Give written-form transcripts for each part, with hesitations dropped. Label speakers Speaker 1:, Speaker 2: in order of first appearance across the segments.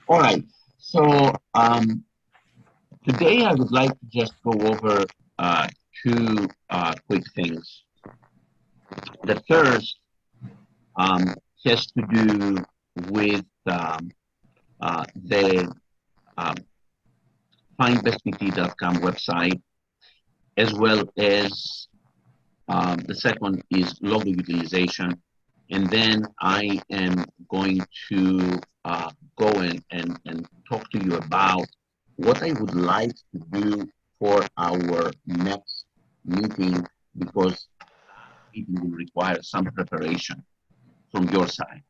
Speaker 1: All right. So today I would like to just go over two quick things. The first um, has to do with the um, findbestpt.com website, as well as the second is logo utilization. And then I am going to go and talk to you about what I would like to do for our next meeting, because it will require some preparation from your side.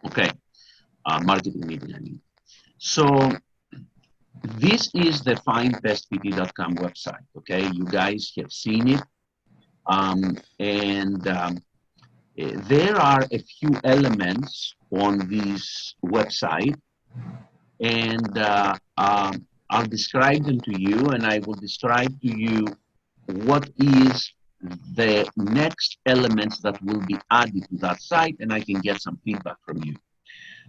Speaker 1: Okay, marketing meeting, I mean. So this is the findbestpt.com website. Okay, you guys have seen it, and there are a few elements on this website, and I'll describe them to you, and I will describe to you what is the next elements that will be added to that site, and I can get some feedback from you.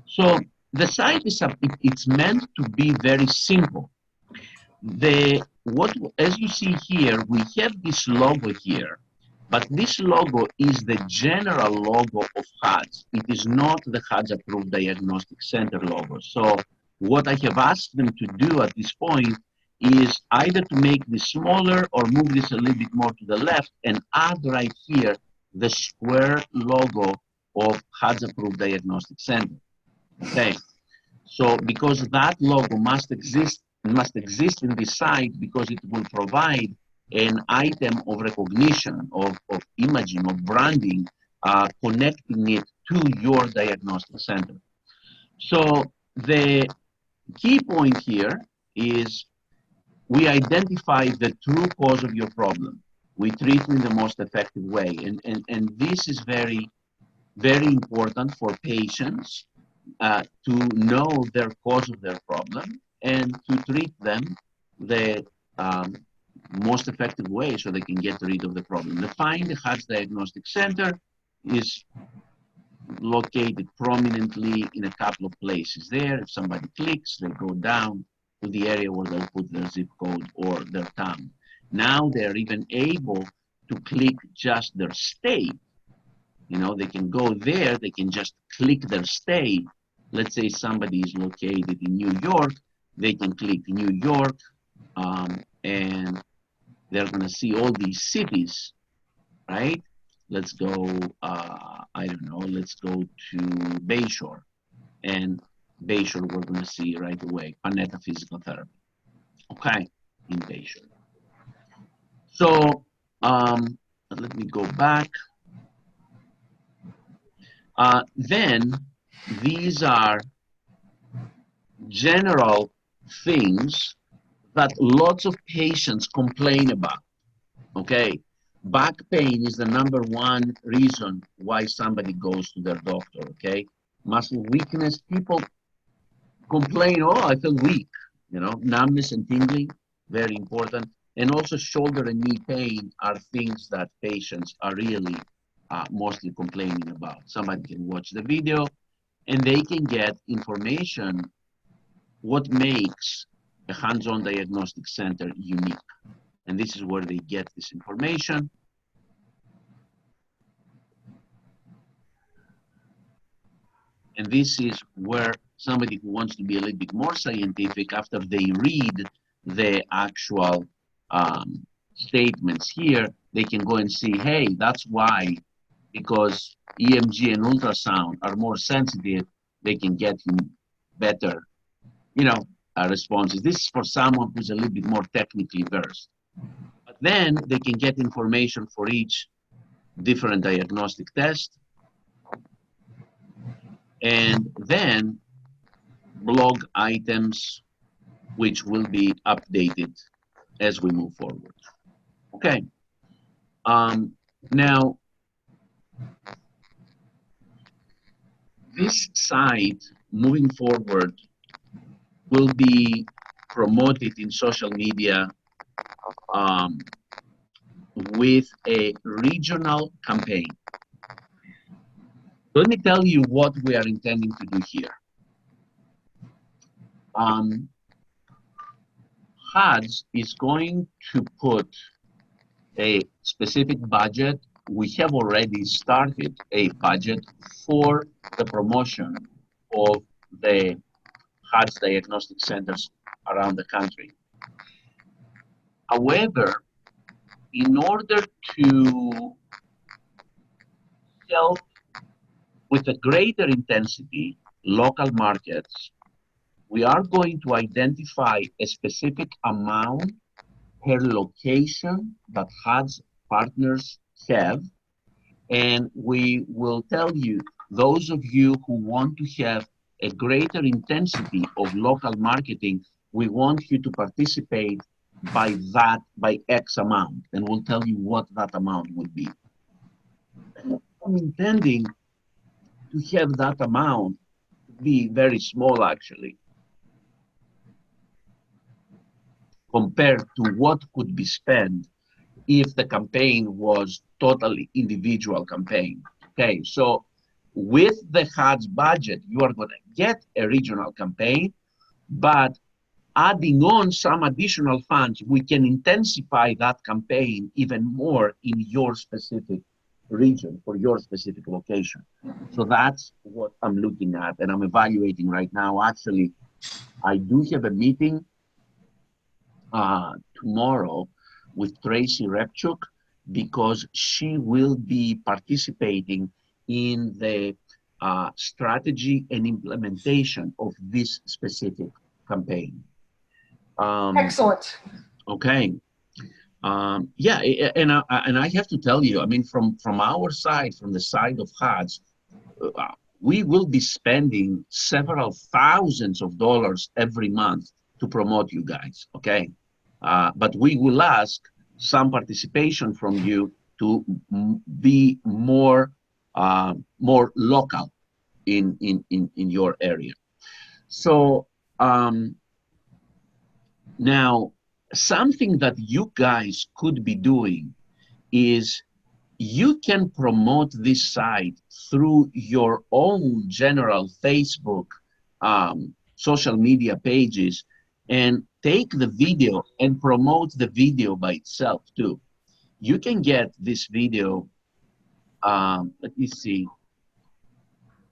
Speaker 1: So the site is it's meant to be very simple. As you see here, we have this logo here, but this logo is the general logo of HODS. It is not the HODS Approved Diagnostic Center logo. So what I have asked them to do at this point is either to make this smaller or move this a little bit more to the left and add right here the square logo of HODS Approved Diagnostic Center. Okay. So because that logo must exist in this site, because it will provide an item of recognition, of imaging, of branding, connecting it to your diagnostic center. So the key point here is we identify the true cause of your problem. We treat it in the most effective way. And this is very, very important for patients to know their cause of their problem and to treat them the most effective way so they can get rid of the problem. The HODS Diagnostic Center is located prominently in a couple of places there. If somebody clicks, they go down to the area where they'll put their zip code or their town. Now they're even able to click just their state. You know, they can go there, they can just click their state. Let's say somebody is located in New York, they can click New York, and they're going to see all these cities, right? Let's go, I don't know, let's go to Bayshore. And Bayshore, we're going to see right away, Panetta Physical Therapy. Okay, in Bayshore. So let me go back. Then these are general things that lots of patients complain about. Okay, back pain is the #1 reason why somebody goes to their doctor. Okay, muscle weakness, people complain, oh, I feel weak. You know, numbness and tingling, very important. And also shoulder and knee pain are things that patients are really mostly complaining about. Somebody can watch the video and they can get information what makes a hands-on diagnostic center unique. And this is where they get this information. And this is where somebody who wants to be a little bit more scientific, after they read the actual statements here, they can go and see, hey, that's why, because EMG and ultrasound are more sensitive, they can get better, you know, responses. This is for someone who's a little bit more technically versed. But then they can get information for each different diagnostic test, and then blog items which will be updated as we move forward. Okay. Now, this site moving forward will be promoted in social media with a regional campaign. Let me tell you what we are intending to do here. HODS is going to put a specific budget. We have already started a budget for the promotion of the HODS diagnostic centers around the country. However, in order to help with a greater intensity local markets, we are going to identify a specific amount per location that HODS partners have, and we will tell you, those of you who want to have a greater intensity of local marketing, we want you to participate by X amount, and we'll tell you what that amount would be. I'm intending to have that amount be very small, actually, compared to what could be spent if the campaign was totally individual campaign. Okay, so with the HODS budget, you are going to get a regional campaign, but adding on some additional funds, we can intensify that campaign even more in your specific region for your specific location. So that's what I'm looking at and I'm evaluating right now. Actually, I do have a meeting tomorrow with Tracy Repchuk, because she will be participating in the strategy and implementation of this specific campaign.
Speaker 2: Excellent.
Speaker 1: Okay. Yeah, and I have to tell you, I mean, from our side, from the side of HODS, we will be spending several thousands of dollars every month to promote you guys, okay? But we will ask some participation from you to be more local in your area. So now, something that you guys could be doing is you can promote this site through your own general Facebook, social media pages, and take the video and promote the video by itself too. You can get this video, let me see.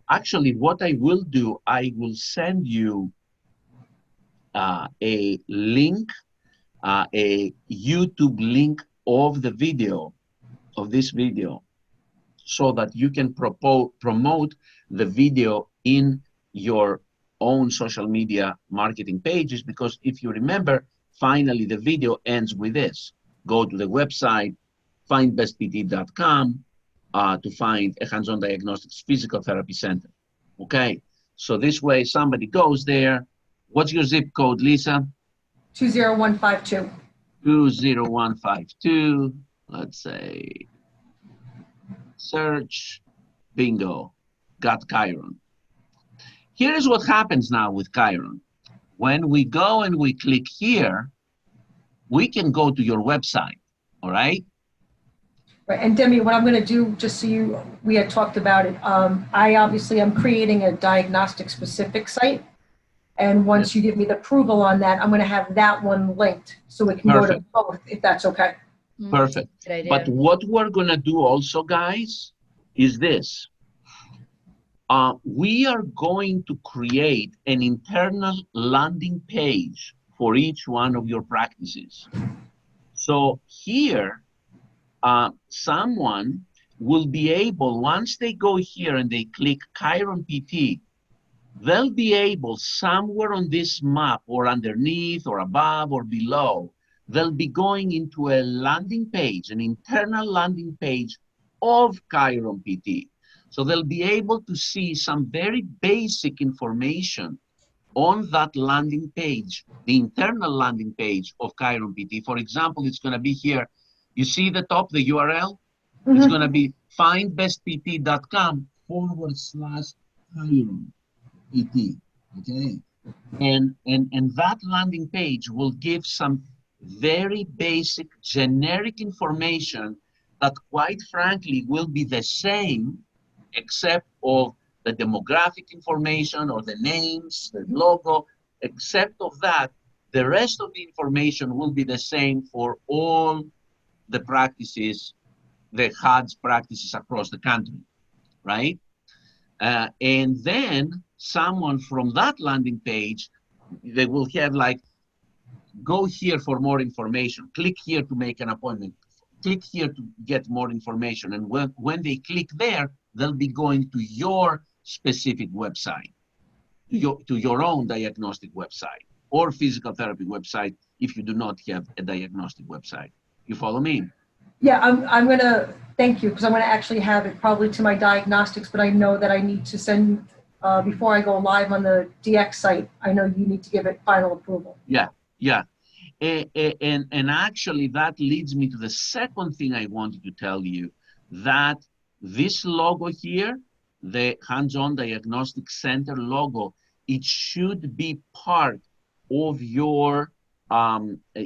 Speaker 1: Actually, what I will do, I will send you a link, a YouTube link of the video, of this video, so that you can promote the video in your own social media marketing pages. Because if you remember, finally the video ends with this. Go to the website, findbestpt.com, to find a hands-on diagnostics physical therapy center. Okay, so this way somebody goes there. What's your zip code, Lisa?
Speaker 2: 20152.
Speaker 1: 20152. Let's say, search, bingo, got Chiron. Here is what happens now with Chiron. When we go and we click here, we can go to your website, all right?
Speaker 2: Right. And Demi, what I'm going to do, just so we had talked about it, I obviously am creating a diagnostic specific site. And once you give me the approval on that, I'm going to have that one linked so it can go to both, if that's okay.
Speaker 1: Perfect. But what we're going to do also, guys, is this. We are going to create an internal landing page for each one of your practices. So here, someone will be able, once they go here and they click Chiron PT, they'll be able, somewhere on this map or underneath or above or below, they'll be going into a landing page, an internal landing page of Chiron PT. So they'll be able to see some very basic information on that landing page, the internal landing page of Chiron PT. For example, it's going to be here. You see the top, the URL? Mm-hmm. It's going to be findbestpt.com/Chiron PT. Okay, and that landing page will give some very basic generic information that, quite frankly, will be the same, except of the demographic information or the names, the logo. except of that, the rest of the information will be the same for all the practices, the HODS practices across the country, right? And then someone from that landing page, they will have like, go here for more information, click here to make an appointment, click here to get more information. And when they click there, they'll be going to your specific website, to your own diagnostic website or physical therapy website if you do not have a diagnostic website. You follow me?
Speaker 2: Yeah, I'm going to thank you, because I'm going to actually have it probably to my diagnostics, but I know that I need to send, before I go live on the DX site, I know you need to give it final approval.
Speaker 1: Yeah, yeah. And actually that leads me to the second thing I wanted to tell you, that this logo here, the Hands-On Diagnostic Center logo, it should be part of your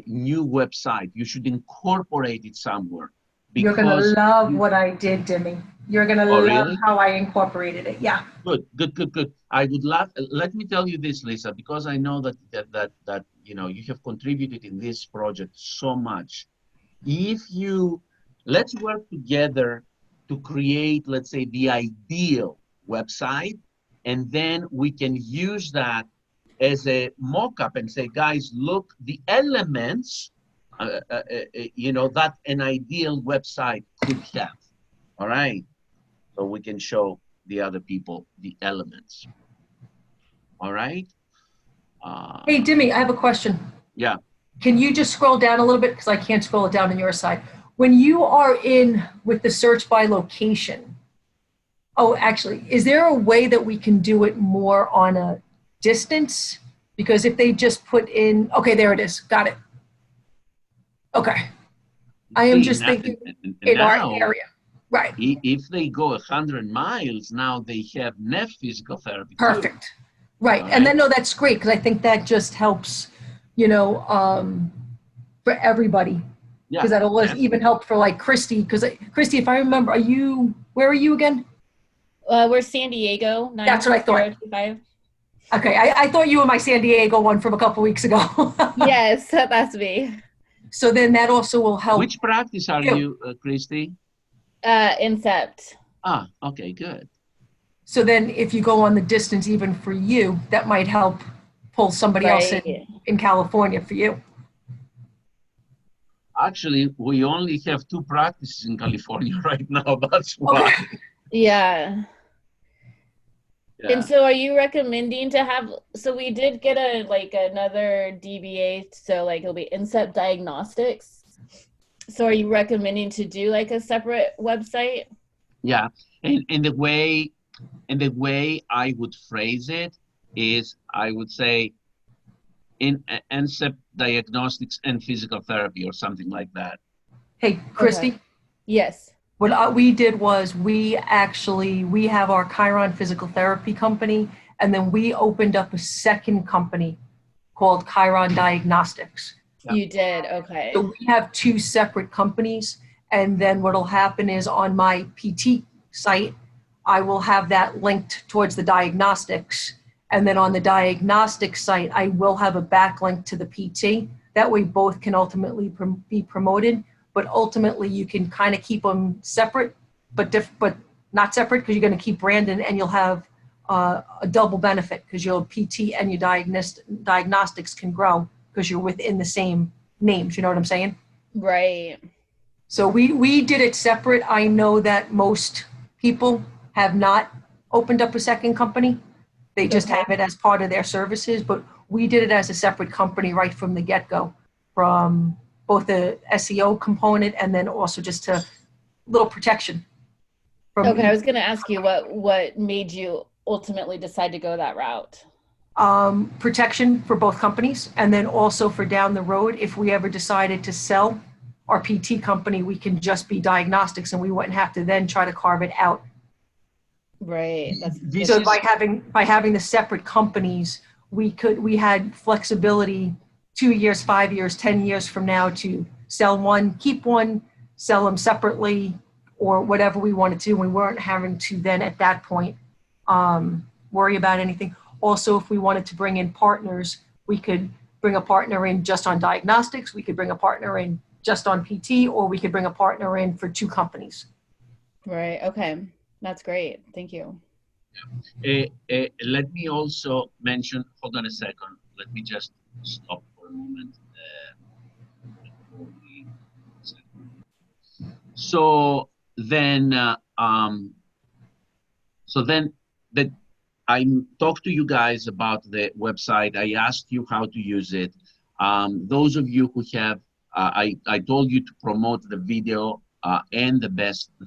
Speaker 1: new website. You should incorporate it somewhere.
Speaker 2: You're going to love what I did, Dimi. You're going to love
Speaker 1: really?
Speaker 2: how I incorporated it. Yeah.
Speaker 1: Good, good, good, good. I would love, let me tell you this, Lisa, because I know that you know, you have contributed in this project so much. If you, let's work together to create, let's say, the ideal website, and then we can use that as a mock-up and say, guys, look, the elements, you know, that an ideal website could have. All right. So we can show the other people the elements. All right.
Speaker 2: Hey, Dimi, I have a question.
Speaker 1: Yeah.
Speaker 2: Can you just scroll down a little bit? Because I can't scroll it down on your side. When you are in with the search by location, oh, actually, is there a way that we can do it more on a distance? Because if they just put in, okay, there it is. Got it. Okay. I am just thinking in our area. Right.
Speaker 1: If they go 100 miles, now they have NEF physical therapy.
Speaker 2: Perfect. Too. Right. Right. And then, no, that's great, because I think that just helps, you know, for everybody. Yeah. Because that'll even help for like Christy. Because Christy, if I remember, where are you again?
Speaker 3: We're San Diego.
Speaker 2: That's what I thought. Okay. I thought you were my San Diego one from a couple weeks ago.
Speaker 3: Yes, that's me.
Speaker 2: So then that also will help.
Speaker 1: Which practice are you, Christy?
Speaker 3: Incept.
Speaker 1: Ah, okay, good.
Speaker 2: So then if you go on the distance, even for you, that might help pull somebody else in California for you.
Speaker 1: Actually, we only have 2 practices in California right now. That's why.
Speaker 2: Okay.
Speaker 3: Yeah. And so are you recommending to have, so we did get another DBA, so like it'll be Incept Diagnostics. So are you recommending to do like a separate website? Yeah.
Speaker 1: And the way I would phrase it is, I would say in Incept Diagnostics and Physical Therapy or something like that.
Speaker 2: Hey, Christy?
Speaker 3: Okay. Yes.
Speaker 2: What we did was we have our Chiron Physical Therapy company, and then we opened up a second company called Chiron Diagnostics.
Speaker 3: You did, okay.
Speaker 2: So we have 2 separate companies, and then what'll happen is on my PT site, I will have that linked towards the diagnostics, and then on the diagnostic site, I will have a backlink to the PT. That way both can ultimately be promoted, but ultimately you can kind of keep them separate, but not separate, because you're going to keep branding, and you'll have a double benefit, because your PT and your diagnostics can grow because you're within the same names. You know what I'm saying?
Speaker 3: Right.
Speaker 2: So we did it separate. I know that most people have not opened up a second company. They just have it as part of their services, but we did it as a separate company right from the get-go, from both the SEO component and then also just a little protection.
Speaker 3: Okay, I was going to ask you what made you ultimately decide to go that route?
Speaker 2: Protection for both companies, and then also for down the road, if we ever decided to sell our PT company, we can just be diagnostics, and we wouldn't have to then try to carve it out.
Speaker 3: Right.
Speaker 2: So by having the separate companies, we had flexibility 2 years, 5 years, 10 years from now to sell one, keep one, sell them separately, or whatever we wanted to. We weren't having to then at that point worry about anything. Also, if we wanted to bring in partners, We could bring a partner in just on diagnostics. We could bring a partner in just on PT, or we could bring a partner in for 2 companies.
Speaker 3: Right. Okay. That's great. Thank you.
Speaker 1: Let me also mention, hold on a second. Let me just stop for a moment. So then that I talked to you guys about the website. I asked you how to use it. Those of you who have, I told you to promote the video and the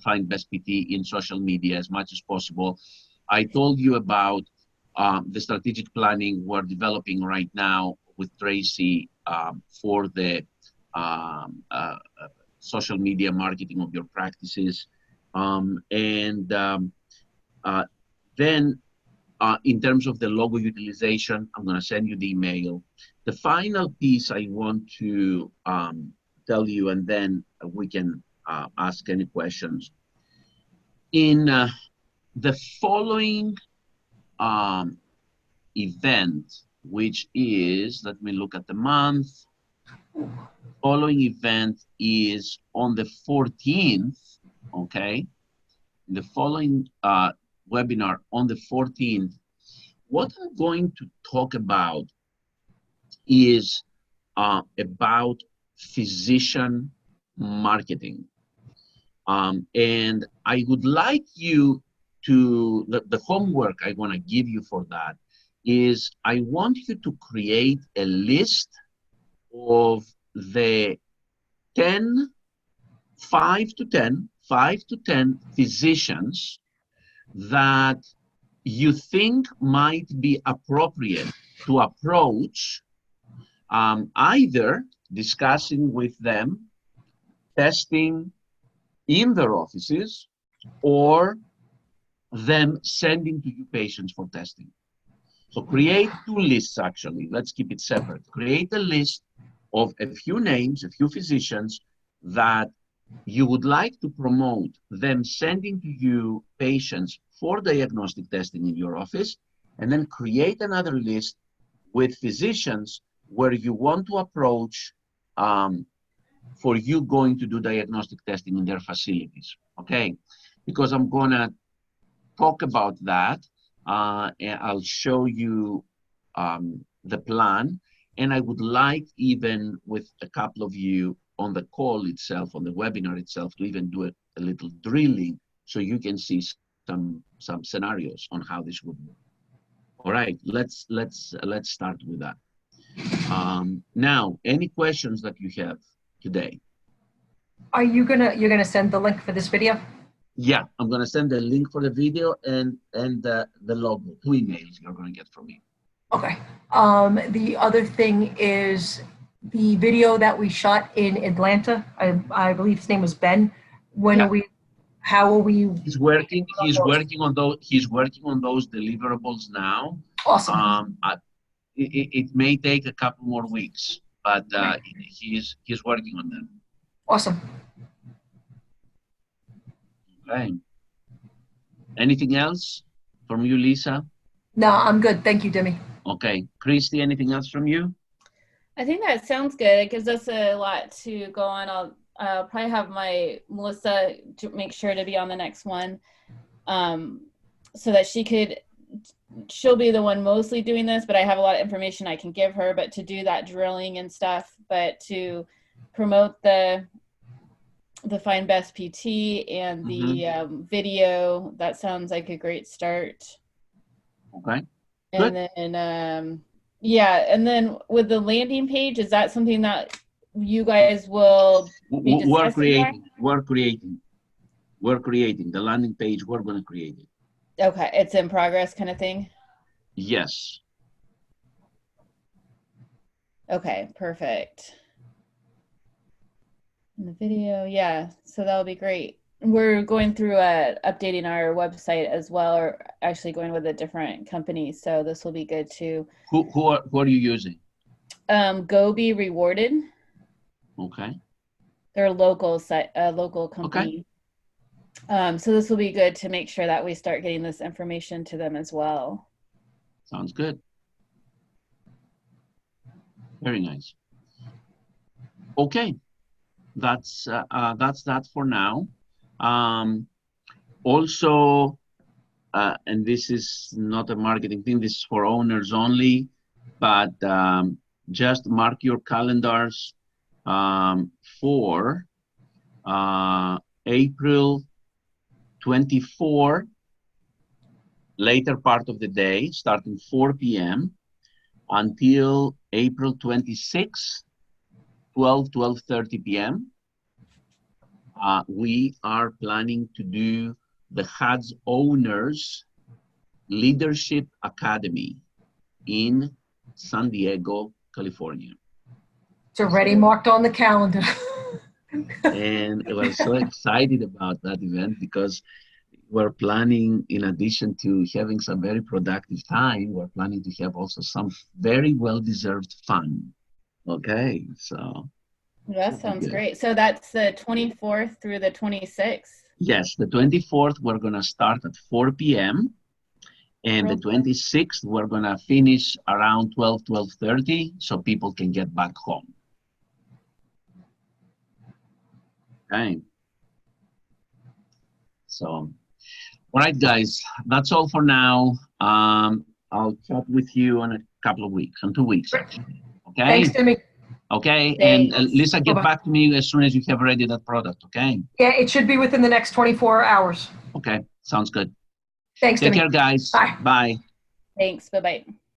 Speaker 1: Findbestpt in social media as much as possible. I told you about the strategic planning we're developing right now with Tracy for the social media marketing of your practices. Then in terms of the logo utilization, I'm going to send you the email. The final piece I want to tell you, and then we can ask any questions. In the following event, which is, let me look at the month. Following event is on the 14th, okay? The following webinar on the 14th, what I'm going to talk about is about physician marketing. And I would like you to, the homework I want to give you for that is I want you to create a list of the 5 to 10 physicians that you think might be appropriate to approach, either discussing with them, testing in their offices, or them sending to you patients for testing. So create 2 lists, actually. Let's keep it separate. Create a list of a few names, a few physicians that you would like to promote them sending to you patients for diagnostic testing in your office, and then create another list with physicians where you want to approach for you going to do diagnostic testing in their facilities, okay? Because I'm gonna talk about that, and I'll show you the plan, and I would like, even with a couple of you on the call itself, on the webinar itself, to even do a little drilling so you can see some scenarios on how this would work. All right, let's start with that. Now, any questions that you have today?
Speaker 2: Are you're gonna send the link for this video?
Speaker 1: Yeah, I'm gonna send the link for the video and the logo, 2 emails you're gonna get from me.
Speaker 2: Okay. The other thing is the video that we shot in Atlanta. I believe his name was Ben. When are we? How are we?
Speaker 1: He's working on those deliverables now.
Speaker 2: Awesome.
Speaker 1: It may take a couple more weeks, but he's working on them.
Speaker 2: Awesome.
Speaker 1: Okay. Anything else from you, Lisa?
Speaker 3: No, I'm good. Thank you, Demi.
Speaker 1: Okay. Christy, anything else from you?
Speaker 3: I think that sounds good. It gives us a lot to go on. I'll probably have my Melissa to make sure to be on the next one, so that she'll be the one mostly doing this, but I have a lot of information I can give her, but to do that drilling and stuff, but to promote the Findbestpt and the video, that sounds like a great start.
Speaker 1: Okay.
Speaker 3: And then, yeah, and then with the landing page, is that something that you guys will be discussing?
Speaker 1: We're creating the landing page. We're going to create it.
Speaker 3: Okay, it's in progress kind of thing?
Speaker 1: Yes.
Speaker 3: Okay, perfect. And the video, yeah, so that'll be great. We're going through updating our website as well, or actually going with a different company, so this will be good too.
Speaker 1: Who are you using?
Speaker 3: Go Be Rewarded.
Speaker 1: Okay.
Speaker 3: They're a local company. Okay. So this will be good to make sure that we start getting this information to them as well.
Speaker 1: Sounds good. Very nice. Okay, that's that for now. Also, and this is not a marketing thing, this is for owners only, but just mark your calendars for April 24, later part of the day, starting 4 p.m. until April 26, 12:30 p.m. We are planning to do the HODS Owners Leadership Academy in San Diego, California.
Speaker 2: It's already marked on the calendar.
Speaker 1: And we're so excited about that event because we're planning, in addition to having some very productive time, we're planning to have also some very well-deserved fun. Okay, so.
Speaker 3: That sounds great. So that's the 24th through the 26th?
Speaker 1: Yes, the 24th, we're going to start at 4 p.m. And the 26th, we're going to finish around 12:30, so people can get back home. Okay. So, all right, guys, that's all for now. I'll chat with you in a couple of weeks, in 2 weeks, actually. Okay?
Speaker 2: Thanks, Timmy.
Speaker 1: Okay,
Speaker 3: Thanks.
Speaker 1: and Lisa, get back to me as soon as you have ready that product, okay?
Speaker 2: Yeah, it should be within the next 24 hours.
Speaker 1: Okay, sounds good.
Speaker 2: Thanks,
Speaker 1: Take
Speaker 2: Timmy.
Speaker 1: care, guys.
Speaker 2: Bye.
Speaker 1: Bye.
Speaker 3: Thanks. Bye-bye.